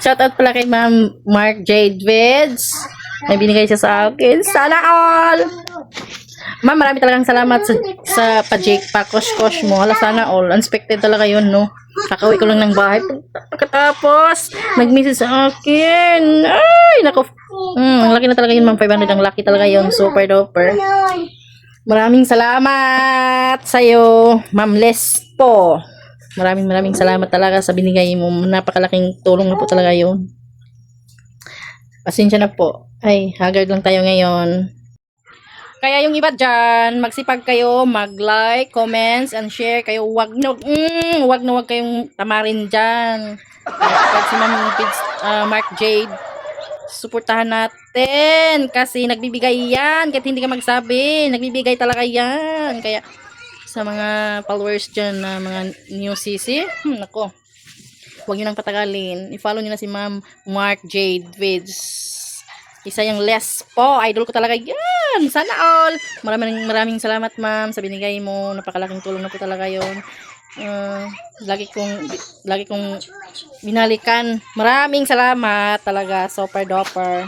Shoutout pala kay Ma'am Mark Jade Vids. May binigay siya sa akin. Sana all! Ma'am, marami talagang salamat sa pa-Jake, pa-kosh-kosh mo. Hala, sana all. Unexpected talaga yun, no? Kakauwi ko lang ng bahay. Pagkatapos, nag-message sa akin. Ay, nako. Ang laki na talaga yun, Ma'am. 500 ang laki talaga yun. Super duper. Maraming salamat sa'yo, Ma'am Lespo. Maraming salamat talaga sa binigay mo. Napakalaking tulong na po talaga yun. Pasensya na po. Ay, haggard lang tayo ngayon. Kaya yung iba dyan, magsipag kayo, mag-like, comments, and share kayo. Wag kayong tamarin dyan. Pag si Ma'am Mark Jade, suportahan natin. Kasi nagbibigay yan. Kahit hindi ka magsabi, nagbibigay talaga yan. Kaya sa mga followers dyan na mga new CC, nako, huwag nyo nang patagalin. I-follow nyo na si Ma'am Mark Jade Vids. Isa yung Lespo. Idol ko talaga yan. Sana all. Maraming salamat, ma'am, sa binigay mo. Napakalaking tulong na po talaga yun. Lagi kong binalikan. Maraming salamat talaga. Super duper.